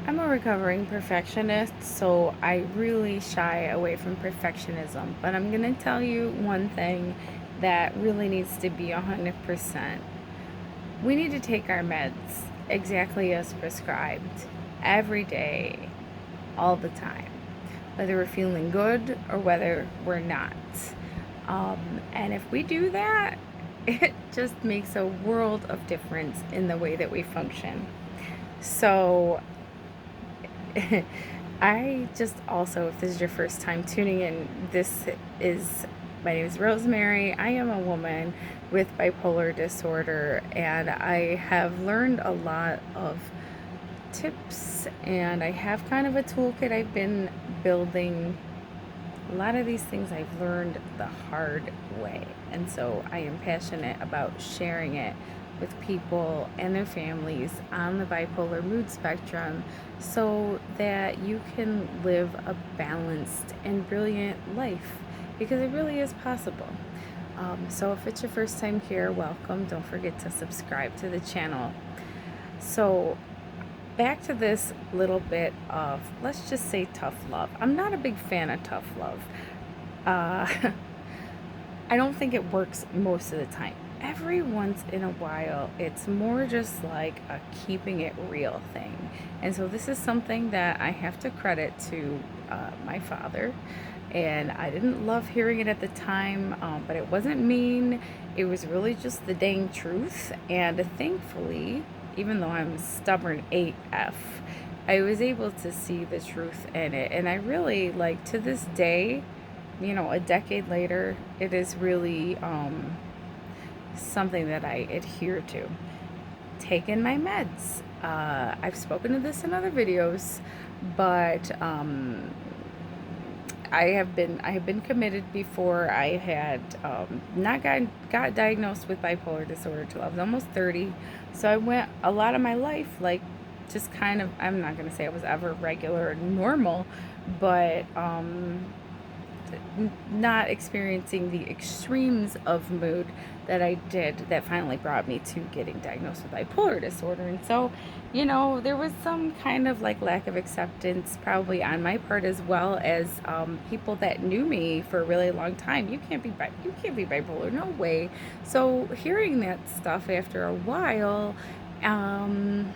I'm a recovering perfectionist, so I really shy away from perfectionism. But I'm going to tell you one thing that really needs to be 100%. We need to take our meds exactly as prescribed every day, all the time, whether we're feeling good or whether we're not. And if we do that, it just makes a world of difference in the way that we function. So, I just also, if this is your first time tuning in, my name is Rosemary. I am a woman with bipolar disorder, and I have learned a lot of tips, and I have kind of a toolkit I've been building. A lot of these things I've learned the hard way, and so I am passionate about sharing it with people and their families on the bipolar mood spectrum so that you can live a balanced and brilliant life, because it really is possible. So if it's your first time here, welcome. Don't forget to subscribe to the channel. So back to this little bit of, let's just say, tough love. I'm not a big fan of tough love. Uh, I don't think it works most of the time. Every once in a while, it's more just like a keeping it real thing. And so this is something that I have to credit to my father. And I didn't love hearing it at the time, but it wasn't mean. It was really just the dang truth. And thankfully, even though I'm stubborn AF, I was able to see the truth in it. And I really, like, to this day, a decade later, it is really something that I adhere to. Taking my meds. I've spoken to this in other videos, but I have been committed before. I had not got diagnosed with bipolar disorder till I was almost 30. So I went a lot of my life like just kind of, I'm not going to say I was ever regular or normal, but not experiencing the extremes of mood that I did, that finally brought me to getting diagnosed with bipolar disorder. And so, there was some kind of like lack of acceptance probably on my part, as well as people that knew me for a really long time. You can't be bipolar, no way. So hearing that stuff after a while, and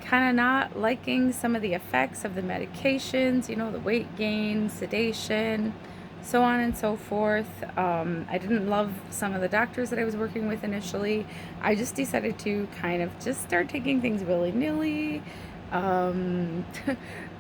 kind of not liking some of the effects of the medications, the weight gain, sedation, so on and so forth. I didn't love some of the doctors that I was working with initially. I just decided to kind of just start taking things willy-nilly, um,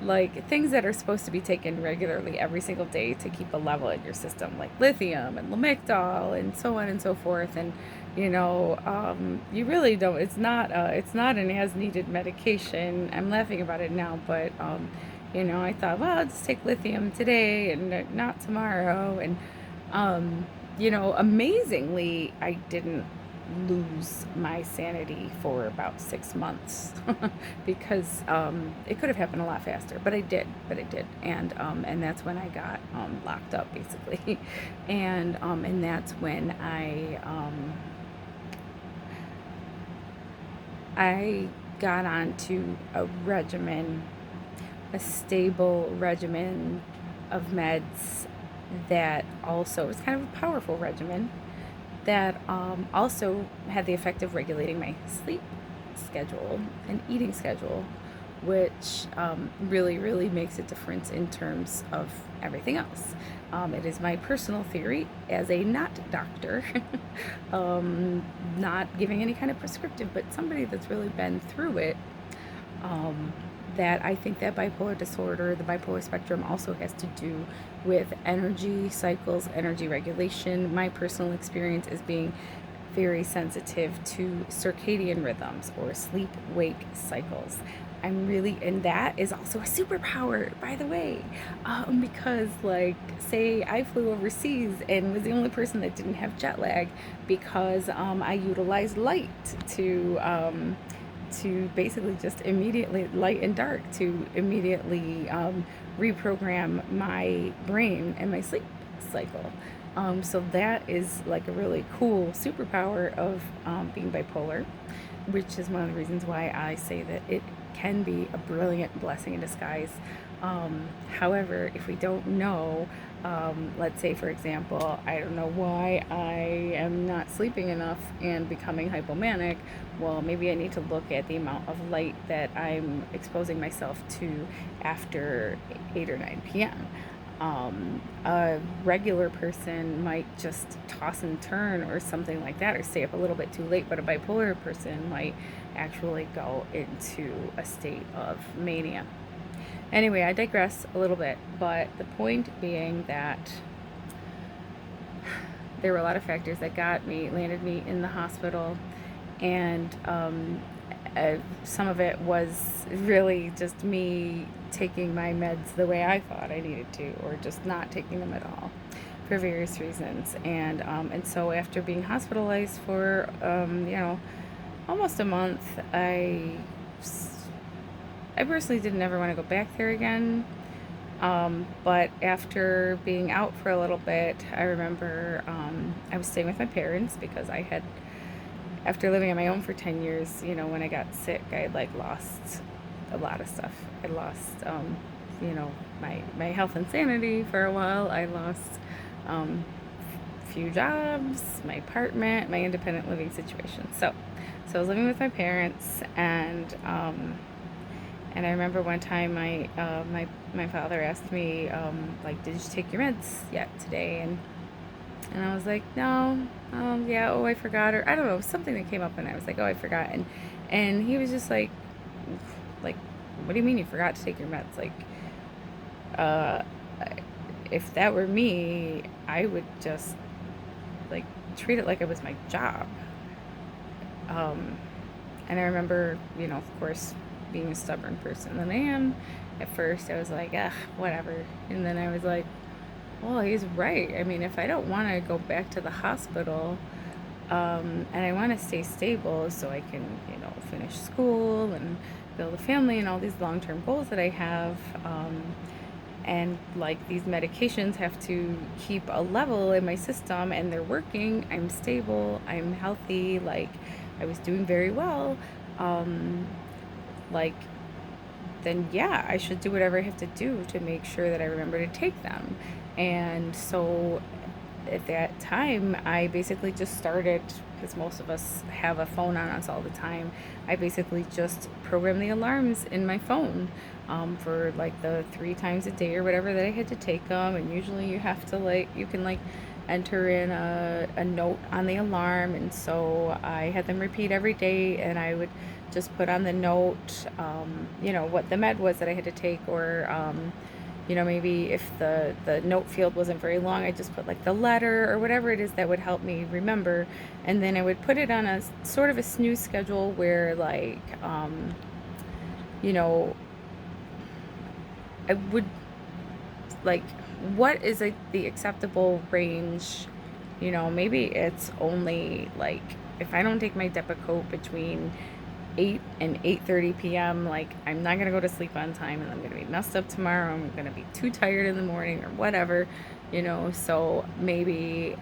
like things that are supposed to be taken regularly every single day to keep a level in your system, like lithium and lamictal and so on and so forth. And you really don't. It's not an as-needed medication. I'm laughing about it now, but I thought, well, I'll just take lithium today and not tomorrow. And amazingly, I didn't lose my sanity for about 6 months because it could have happened a lot faster, but I did. And that's when I got locked up, basically. And that's when I got onto a stable regimen of meds that also was kind of a powerful regimen that also had the effect of regulating my sleep schedule and eating schedule, which really, really makes a difference in terms of everything else. It is my personal theory, as a not doctor, not giving any kind of prescriptive, but somebody that's really been through it, that I think that bipolar disorder, the bipolar spectrum, also has to do with energy cycles, energy regulation. My personal experience is being very sensitive to circadian rhythms or sleep-wake cycles. And that is also a superpower, by the way, because, like, say I flew overseas and was the only person that didn't have jet lag because I utilized light to basically just immediately, light and dark, to immediately reprogram my brain and my sleep cycle. So that is like a really cool superpower of being bipolar. which is one of the reasons why I say that it can be a brilliant blessing in disguise. However, if we don't know, let's say, for example, I don't know why I am not sleeping enough and becoming hypomanic. Well, maybe I need to look at the amount of light that I'm exposing myself to after 8 or 9 p.m. A regular person might just toss and turn or something like that, or stay up a little bit too late, but a bipolar person might actually go into a state of mania. Anyway, I digress a little bit, but the point being that there were a lot of factors that landed me in the hospital, and some of it was really just me taking my meds the way I thought I needed to, or just not taking them at all for various reasons. And so after being hospitalized for almost a month, I personally didn't ever want to go back there again. But after being out for a little bit, I remember I was staying with my parents because after living on my own for 10 years, when I got sick, I had lost a lot of stuff. I lost, my health and sanity for a while. I lost a few jobs, my apartment, my independent living situation. So I was living with my parents, and I remember one time my father asked me, did you take your meds yet today? And I was like, no, yeah, I forgot, or I don't know, something that came up, and I was like, I forgot. And he was just like, what do you mean you forgot to take your meds? If that were me, I would just, treat it like it was my job. And I remember, of course, being a stubborn person that I am, at first I was like, whatever. And then I was like, well, he's right. I mean, if I don't want to go back to the hospital, and I want to stay stable so I can, finish school and build a family and all these long-term goals that I have, and these medications have to keep a level in my system, and they're working, I'm stable, I'm healthy, I was doing very well, then yeah, I should do whatever I have to do to make sure that I remember to take them. And so at that time, I basically just started, because most of us have a phone on us all the time, I basically just programmed the alarms in my phone for the 3 times a day or whatever that I had to take them. And usually you have to you can enter in a note on the alarm, and so I had them repeat every day, and I would just put on the note what the med was that I had to take, or maybe if the note field wasn't very long, I just put the letter or whatever it is that would help me remember. And then I would put it on a sort of a snooze schedule where I would what is the acceptable range. Maybe it's only if I don't take my Depakote between 8 and 8:30 p.m., I'm not gonna go to sleep on time, and I'm gonna be messed up tomorrow, I'm gonna be too tired in the morning or whatever, so maybe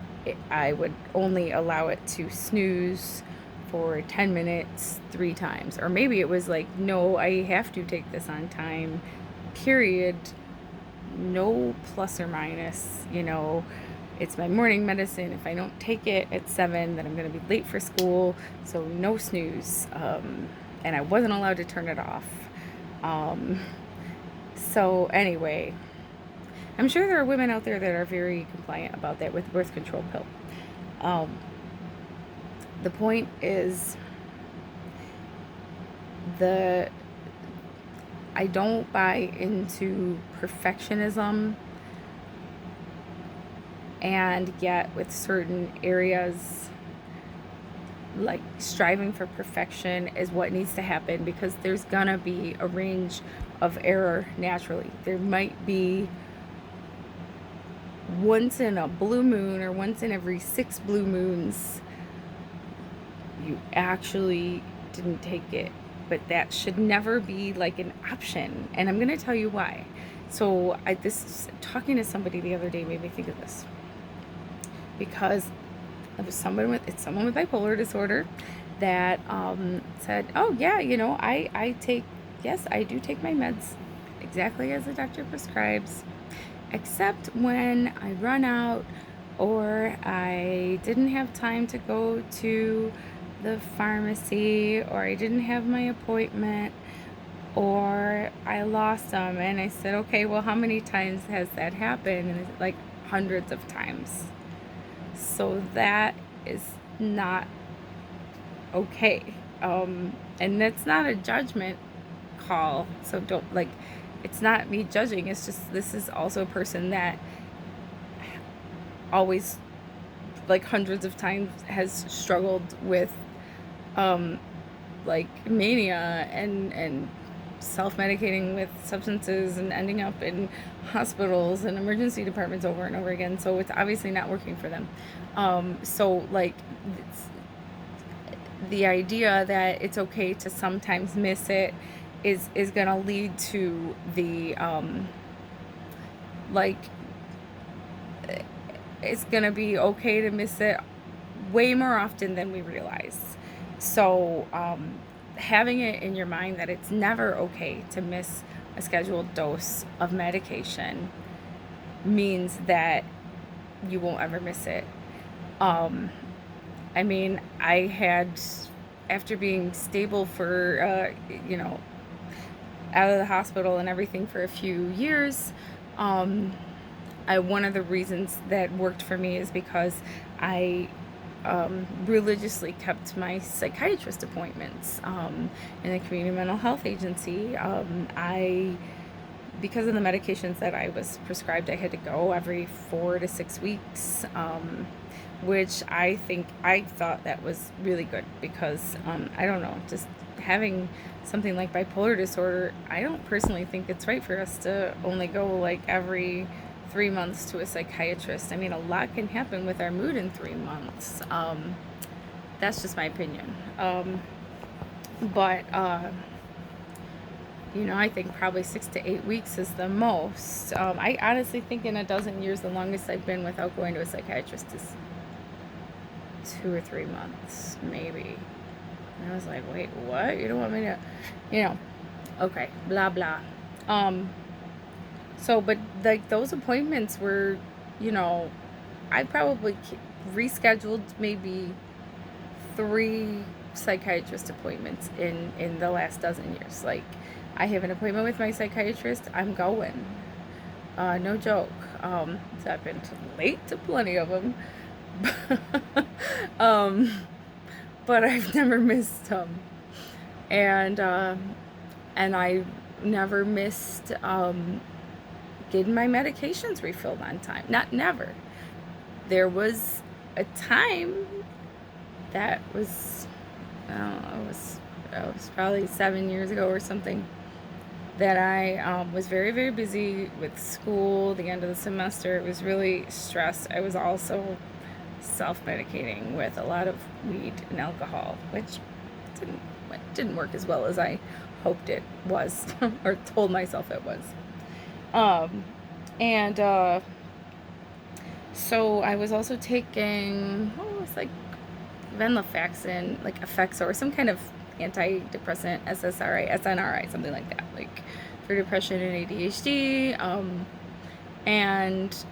I would only allow it to snooze for 10 minutes 3 times. Or maybe it was no, I have to take this on time, period, no plus or minus. It's my morning medicine. If I don't take it at 7, then I'm going to be late for school, so no snooze. And I wasn't allowed to turn it off. So anyway, I'm sure there are women out there that are very compliant about that with birth control pill. The point is, I don't buy into perfectionism, and yet with certain areas, striving for perfection is what needs to happen, because there's gonna be a range of error naturally. There might be once in a blue moon, or once in every 6 blue moons, you actually didn't take it, but that should never be an option. And I'm gonna tell you why. So talking to somebody the other day made me think of this, because it was someone with bipolar disorder, that said, oh yeah, yes, I do take my meds exactly as the doctor prescribes, except when I run out or I didn't have time to go to the pharmacy, or I didn't have my appointment, or I lost them. And I said, okay, well, how many times has that happened? And it's like hundreds of times. So that is not okay. And that's not a judgment call. So don't, like, it's not me judging. It's just, this is also a person that always, like, hundreds of times has struggled with, like, mania and self-medicating with substances and ending up in hospitals and emergency departments over and over again. So it's obviously not working for them. So, like, the idea that it's okay to sometimes miss it is going to lead to the, like, it's going to be okay to miss it way more often than we realize. So, having it in your mind that it's never okay to miss a scheduled dose of medication means that you won't ever miss it. I mean, I had, after being stable for, out of the hospital and everything for a few years, one of the reasons that worked for me is because I religiously kept my psychiatrist appointments in the community mental health agency. Because of the medications that I was prescribed, I had to go every 4 to 6 weeks, which I thought that was really good because, I don't know, just having something like bipolar disorder, I don't personally think it's right for us to only go like every 3 months to a psychiatrist. I mean, a lot can happen with our mood in 3 months. That's just my opinion. But I think probably 6 to 8 weeks is the most. I honestly think in a dozen years, the longest I've been without going to a psychiatrist is 2 or 3 months, maybe. And I was like, wait, what? You don't want me to, okay, blah, blah. So, but like those appointments were, I probably rescheduled maybe 3 psychiatrist appointments in the last dozen years. Like, I have an appointment with my psychiatrist, I'm going. No joke. So I've been late to plenty of them. But I've never missed them. And I never missed getting my medications refilled on time. Not never. There was a time that was, I don't know, it was probably 7 years ago or something, that I was very, very busy with school, the end of the semester. It was really stressed. I was also self-medicating with a lot of weed and alcohol, which didn't work as well as I hoped it was, or told myself it was. So I was also taking, like venlafaxine, like Effexor, or some kind of antidepressant, SNRI, something like that, like for depression and ADHD. And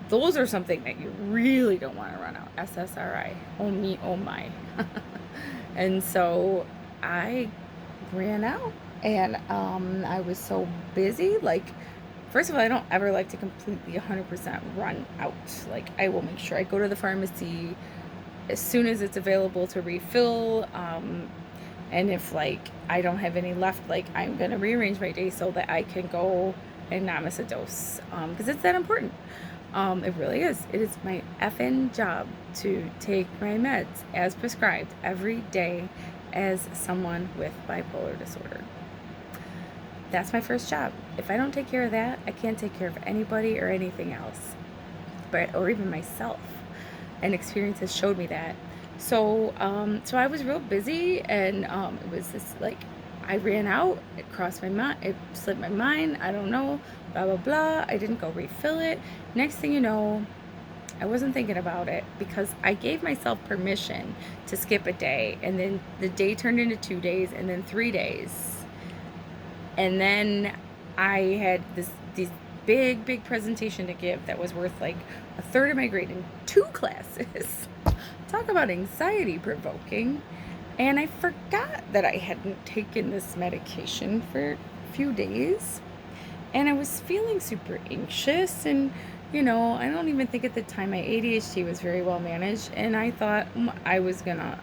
those are something that you really don't want to run out. SSRI, oh me, oh my. And so I ran out, and I was so busy. Like, first of all, I don't ever like to completely 100% run out. Like, I will make sure I go to the pharmacy as soon as it's available to refill. And if, like, I don't have any left, like, I'm going to rearrange my day so that I can go and not miss a dose. Because it's that important. It really is. It is my effing job to take my meds as prescribed every day as someone with bipolar disorder. That's my first job. If I don't take care of that, I can't take care of anybody or anything else, or even myself. And experience has showed me that. So I was real busy, and it was this, like, I ran out, it crossed my mind, it slipped my mind, I don't know, blah, blah, blah. I didn't go refill it. Next thing you know, I wasn't thinking about it because I gave myself permission to skip a day, and then the day turned into 2 days and then 3 days. And then I had this big presentation to give that was worth like a third of my grade in 2 classes. Talk about anxiety provoking. And I forgot that I hadn't taken this medication for a few days. And I was feeling super anxious, and I don't even think at the time my ADHD was very well managed, and I thought I was gonna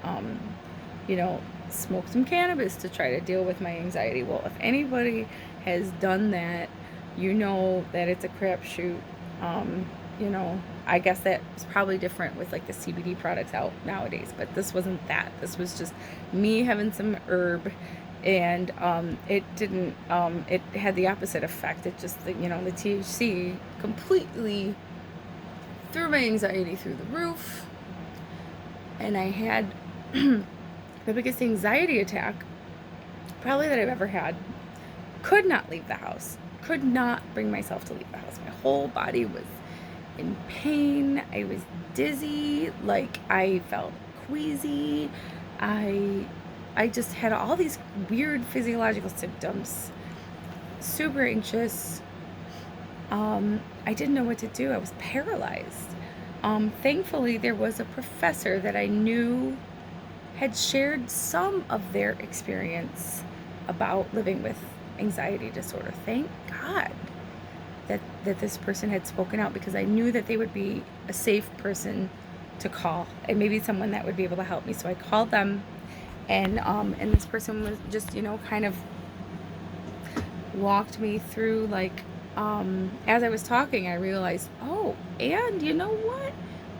smoke some cannabis to try to deal with my anxiety. Well, if anybody has done that, you know that it's a crapshoot. I guess that's probably different with like the CBD products out nowadays, but this wasn't that. This was just me having some herb, and it didn't. It had the opposite effect. It just, the THC completely threw my anxiety through the roof, and I had the biggest anxiety attack probably that I've ever had. Could not leave the house. Could not bring myself to leave the house. My whole body was in pain. I was dizzy. Like, I felt queasy. I just had all these weird physiological symptoms. Super anxious. I didn't know what to do. I was paralyzed. Thankfully, there was a professor that I knew had shared some of their experience about living with anxiety disorder. Thank God that this person had spoken out, because I knew that they would be a safe person to call, and maybe someone that would be able to help me. So I called them, and this person was just, kind of walked me through, like, as I was talking, I realized, oh, and you know what?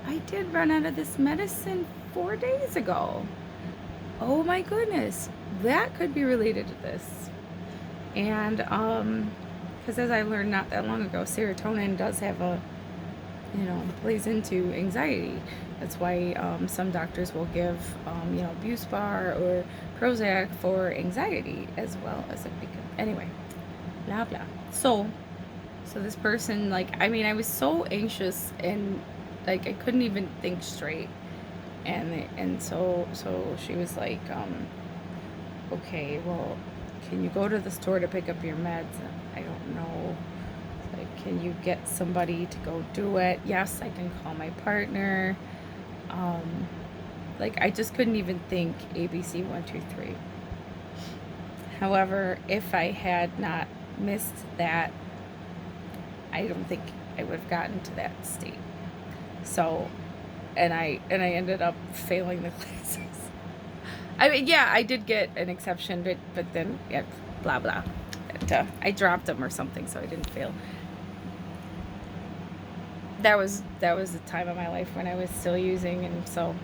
I did run out of this medicine 4 days ago. Oh my goodness, that could be related to this. And because as I learned not that long ago, serotonin does have plays into anxiety. That's why some doctors will give Buspar or Prozac for anxiety as well as it becomes. Anyway, blah blah. So this person, I was so anxious, and like I couldn't even think straight. And so she was like, okay, well, can you go to the store to pick up your meds? I don't know. Like, can you get somebody to go do it? Yes, I can call my partner. I just couldn't even think ABC 1, 2, 3. However, if I had not missed that, I don't think I would have gotten to that state. So, and I ended up failing the classes. I mean, yeah, I did get an exception, but then, yeah, blah blah. I dropped them or something, so I didn't fail. That was the time of my life when I was still using, and so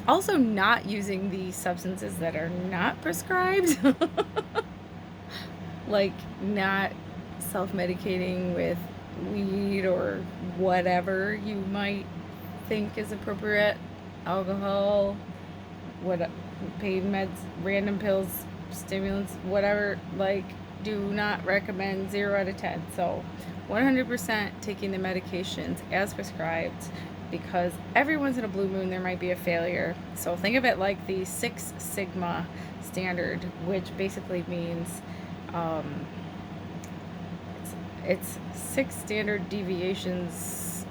also not using the substances that are not prescribed. Like, not self-medicating with weed or whatever you might think is appropriate, alcohol, pain meds, random pills, stimulants, whatever. Like, do not recommend. 0 out of 10. So 100% taking the medications as prescribed, because every once in a blue moon there might be a failure. So think of it like the 6 Sigma standard, which basically means it's 6 standard deviations.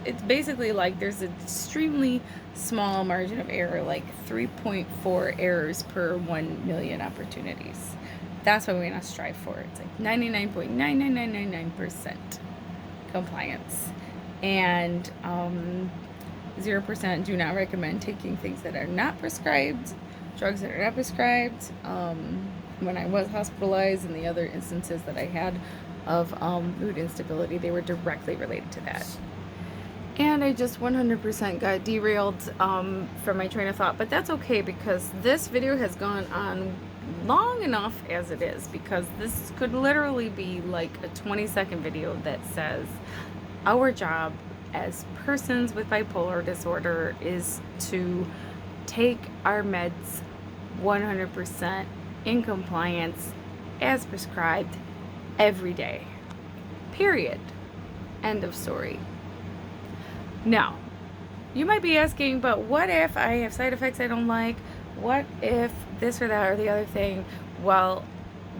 It's basically like there's an extremely small margin of error, like 3.4 errors per 1 million opportunities. That's what we're going to strive for. It's like 99.99999% compliance. And 0% do not recommend taking things that are not prescribed, drugs that are not prescribed. When I was hospitalized and the other instances that I had of mood instability, they were directly related to that. And I just 100% got derailed from my train of thought. But that's okay, because this video has gone on long enough as it is, because this could literally be like a 20-second video that says our job as persons with bipolar disorder is to take our meds 100% in compliance as prescribed every day. Period. End of story. Now, you might be asking, but what if I have side effects I don't like? What if this or that or the other thing? Well,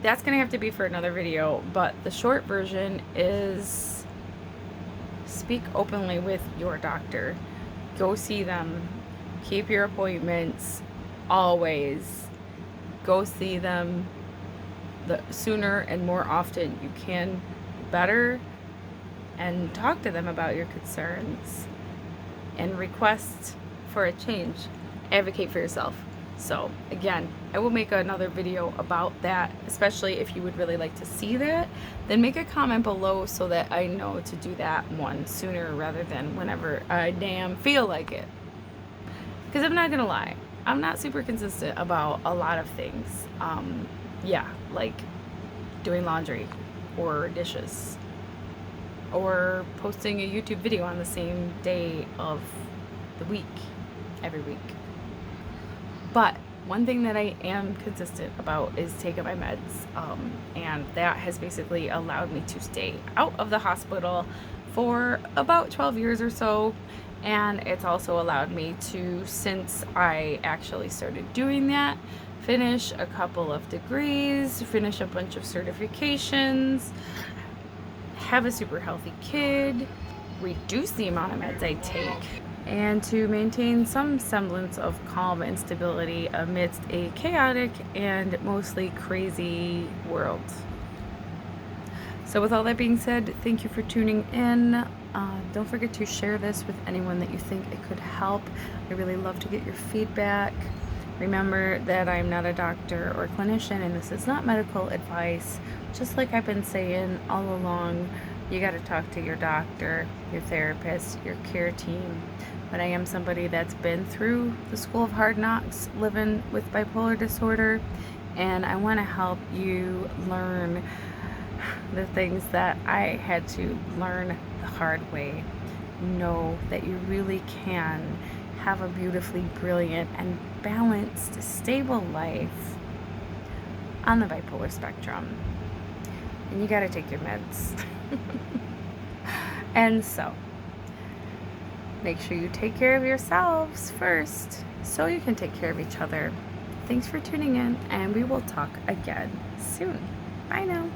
that's going to have to be for another video, but the short version is speak openly with your doctor. Go see them. Keep your appointments. Always. Go see them. The sooner and more often you can, better. And talk to them about your concerns and request for a change. Advocate for yourself. So again, I will make another video about that, especially if you would really like to see that. Then make a comment below so that I know to do that one sooner rather than whenever I damn feel like it. Because I'm not gonna lie, I'm not super consistent about a lot of things. Yeah, like doing laundry or dishes, or posting a YouTube video on the same day of the week, every week. But one thing that I am consistent about is taking my meds, and that has basically allowed me to stay out of the hospital for about 12 years or so. And it's also allowed me to, since I actually started doing that, finish a couple of degrees, finish a bunch of certifications, have a super healthy kid, reduce the amount of meds I take, and to maintain some semblance of calm and stability amidst a chaotic and mostly crazy world. So with all that being said, thank you for tuning in. Don't forget to share this with anyone that you think it could help. I really love to get your feedback. Remember that I'm not a doctor or clinician, and this is not medical advice. Just like I've been saying all along, you got to talk to your doctor, your therapist, your care team. But I am somebody that's been through the school of hard knocks living with bipolar disorder, and I want to help you learn the things that I had to learn the hard way. Know that you really can have a beautifully brilliant and balanced, stable life on the bipolar spectrum. And you gotta take your meds. And so, make sure you take care of yourselves first so you can take care of each other. Thanks for tuning in, and we will talk again soon. Bye now.